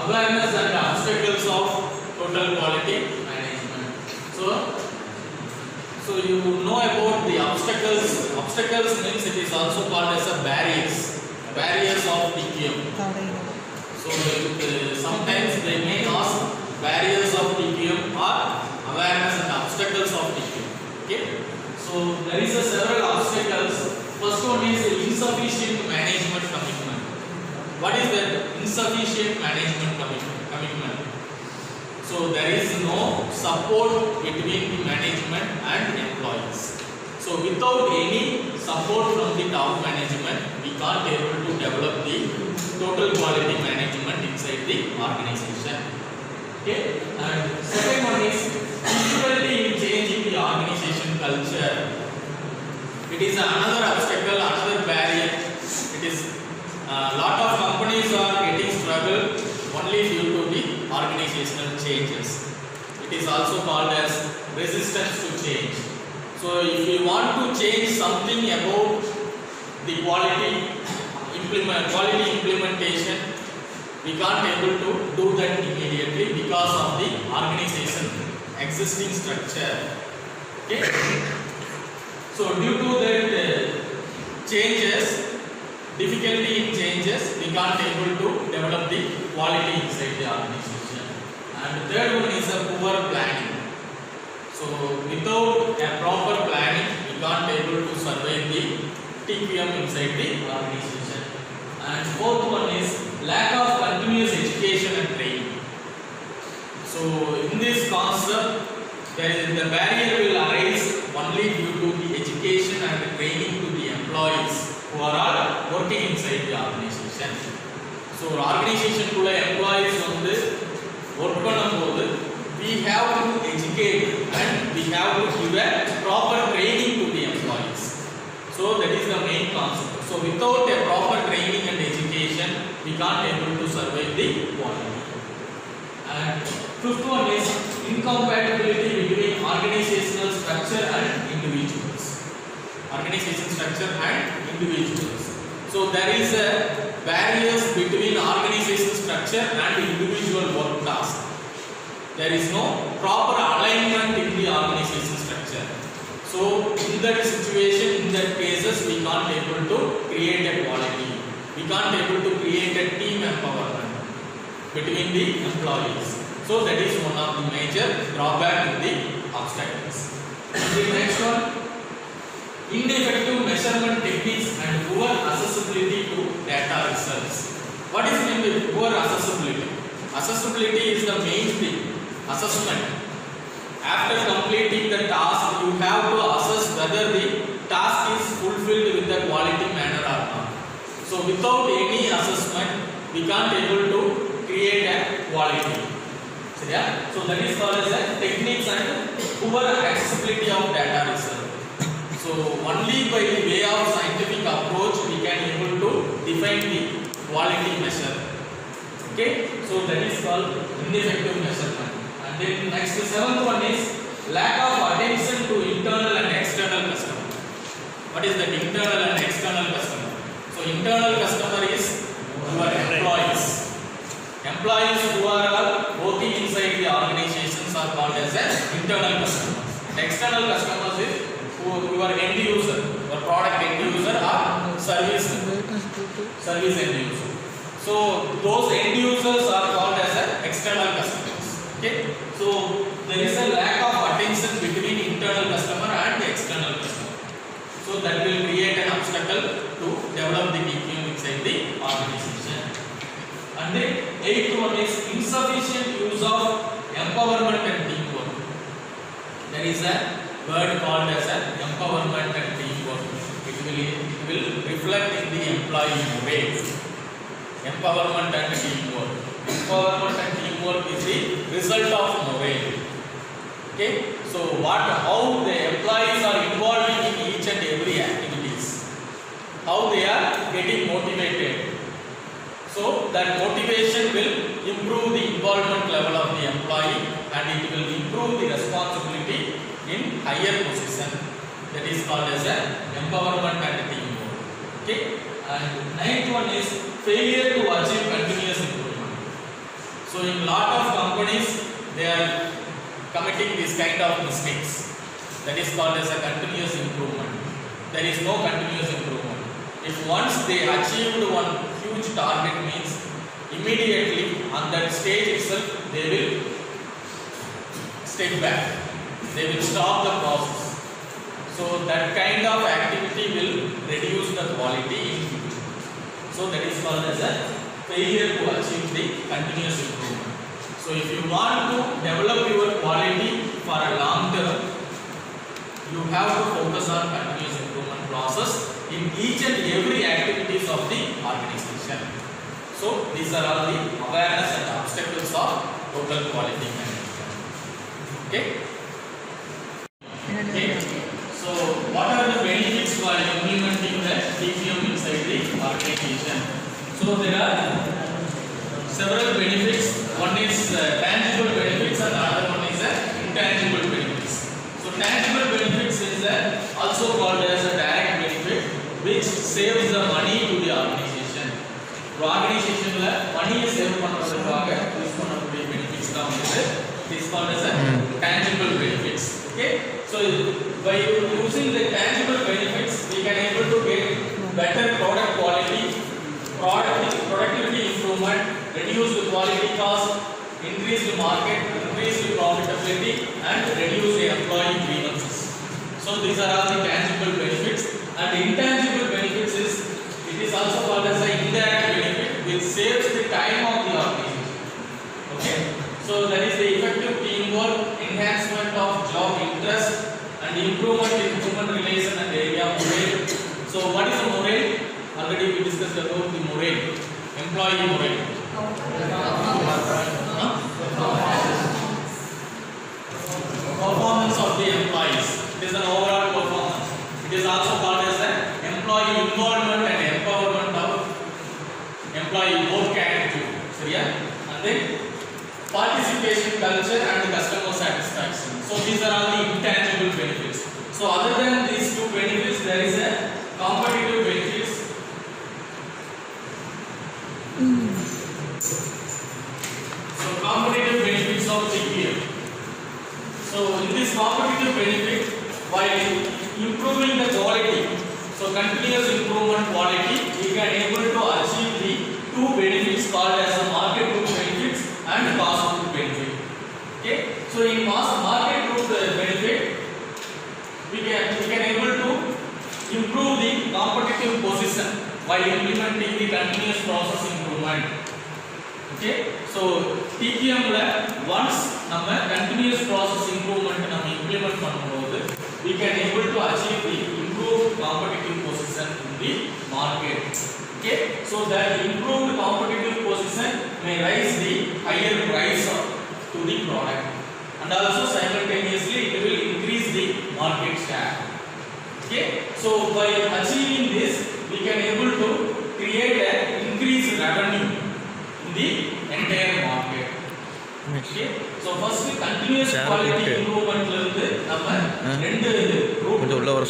awareness and obstacles of total quality management. So you know about the obstacles. Obstacles means it is also called as a barriers of TQM. So sometimes they may ask barriers of TQM or awareness and obstacles of TQM. Okay. So there is a several obstacles. First one is insufficient management commitment. What is that? Insufficient management commitment. So there is no support between the management and employees. So without any support from the top management, we can't able to develop the total quality management inside the organization. Okay. And second one is difficulty in changing the organization culture. It is another obstacle, another barrier. It is a lot of companies are getting struggle only due to the organizational changes. It is also called as resistance to change. So if you want to change something about the quality implementation, we can't able to do that immediately because of the organization existing structure. Okay. So due to that changes, difficulty in changes, we can't able to develop the quality inside the organization. And the third one is a poor planning. So without a proper planning, we can't able to survive the TQM inside the organization. And fourth one is lack of continuous education and training. So in this concept, the barrier will arise only due to the education and the training to the employees who are all working inside the organization. So organization kulla employees வந்து work பண்ணும்போது we have to educate and we have to give a proper training to the employees. So that is the main concept. So without a proper training and education, we can't able to survive the quality. And fifth one is incompatibility between organizational structure and individuals. Organization structure and individuals. So there is a barriers between organization structure and individual work task. There is no proper alignment in the organization structure. So in that situation, in that cases, we can't able to create a quality. We can't able to create a team empowerment between the employees. So that is one of the major drawback in the obstacles. The next one, ineffective measurement techniques and poor accessibility to data results. What is meant by poor accessibility? Accessibility is the main thing. Assessment. After completing the task, you have to assess whether the task is fulfilled with the quality manner or not. So without any assessment, we can't able to create a quality. So that is called as a techniques and poor accessibility of data result. So only by the way of scientific approach we can able to define the quality measure. Okay, so that is called ineffective measurement. And then next, the seventh one is lack of attention to internal and external customer. What is that internal and external customer? So internal customer is your employees. Employees who are working inside the organizations are called as an internal customers. And external customers is your end user, your product end user or service end user. So those end users are called as an external customers. Okay. So there is a lack of attention between internal customer and the external customer. So that will create an obstacle to develop the TQM inside the organization. And the eighth one is insufficient use of empowerment and teamwork. There is a word called as an empowerment and teamwork. It will reflect in the employee morale. Empowerment and teamwork. Empowerment and teamwork is the result of morale. Okay. So how the employees are involving in each and every activities. How they are getting motivated. So that motivation will improve the involvement level of the employee and it will improve the responsibility in higher position. That is called as an empowerment and teamwork. Okay. And ninth one is failure to achieve continuous improvement. So in lot of companies they are committing this kind of mistakes. That is called as a continuous improvement. There is no continuous improvement. If once they achieved one huge target means immediately on that stage itself they will step back. They will stop the process. So that kind of activity will reduce the quality in future. So that is called as a failure to achieve the continuous improvement. So if you want to develop your quality for a long term, you have to focus on continuous improvement process in each and every activities of the organization. So these are all the awareness and obstacles of total quality management. Okay. Okay. So what are the benefits while implementing the TQM inside the organization? So there are several benefits. One is tangible benefits and another one is intangible benefits. So tangible benefits is also called as a direct benefit, which saves the money to the organization. The organization money save பண்றதுக்காக use பண்ணக்கூடிய benefits தான் வந்து it is called as a tangible benefits. Okay, so by using the tangible benefits we can able to get better product quality, productivity improvement, reduce the quality cost, increase the market, increase the profitability and reduce the employee grievances. So these are all the tangible benefits. And intangible benefits is, it is also called as an indirect benefit, which saves the time of the organization. Okay, so that is the effective teamwork, enhancement of job interest and improvement in human relation and area morale. So what is the morale? Already we discussed about the morale, employee morale. Performance of the employees. It is an overall performance. It is also called as an employee involvement and empowerment of employee work attitude. And then participation culture and customer satisfaction. So these are all the intangible benefits. So other than these two benefits, there is a competitive benefits. So competitive benefits of TQM. So in this competitive benefit, while improving the quality, so continuous improvement quality, we can able to achieve the two benefits called as the market group benefits and cost group benefit. Okay, so in market group benefit, we can able to improve the competitive position while implementing the continuous process improvement. Okay, so TQM la once நம்ம continuous process improvement நம்ம implement பண்ணும்போது we can able to achieve the improved competitive position in the market. Okay, so that improved competitive position may raise the higher price to the product and also simultaneously it will increase the market share. Okay, so by achieving this we can able to create an increased revenue in the entire market. Okay, so first continuous quality improvement la irundhu நம்ம ரெண்டு route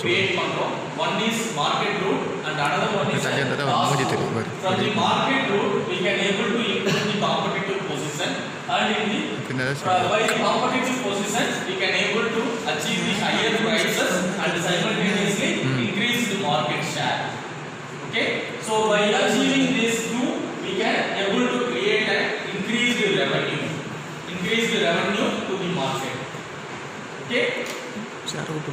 create பண்றோம். One is market route and another one is cost route. From the market route we can able to improve the competitive position and in the by the competitive position we can able to achieve the higher prices and simultaneously increase the market share. Okay, so by achieving these two we can able to create an increased revenue to the market. Okay,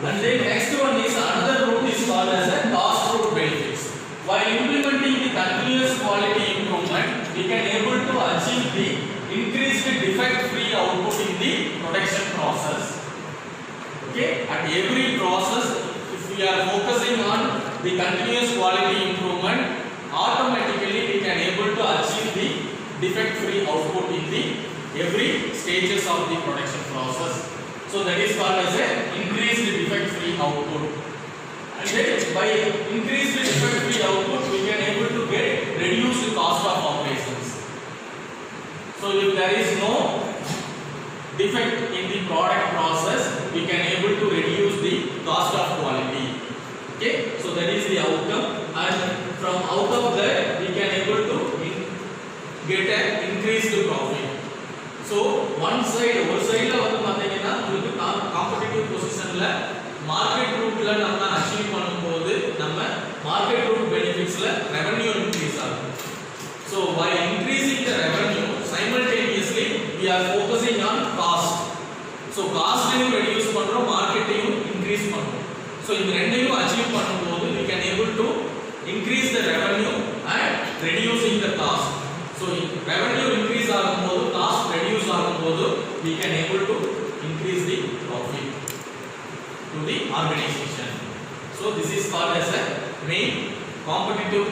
and then next one is another route is called as a cost route benefits. While implementing the continuous quality improvement we can able to achieve the increased defect free output in the production process. Okay, at every process if we are focusing on the continuous quality improvement, automatically we can able to achieve the defect free output in the every stages of the production process. So that is called as a increased defect free output. And then by increased defect free output we can able to get reduced cost of operations. So if there is no defect in the product process we can able to reduce the cost of quality. Okay, so that is the outcome and from out of that we can able to get an increased profit. So one side ஒரு சைடில் வந்து பார்த்தீங்கன்னா உங்களுக்கு competitive பொசிஷனில் market ரூட்ல நம்ம achieve பண்ணும்போது நம்ம மார்க்கெட் ரூட் பெனிஃபிட்ஸ்ல ரெவென்யூ இன்க்ரீஸ் ஆகும். So by increasing the revenue simultaneously we are focusing on cost. So காஸ்ட்டையும் ரெடியூஸ் பண்றோம், மார்க்கெட்டையும் இன்க்ரீஸ் பண்றோம். ஸோ இந்த ரெண்டையும் அச்சீவ் பண்ணும்போது we can able to increase the revenue and reducing the cost. So revenue increase ஆகும்போது cost reduce ஆகும்போது we can able to increase the profit to the organization. So this is called as a main competitive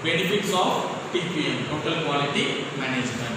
benefits of TQM, total quality management.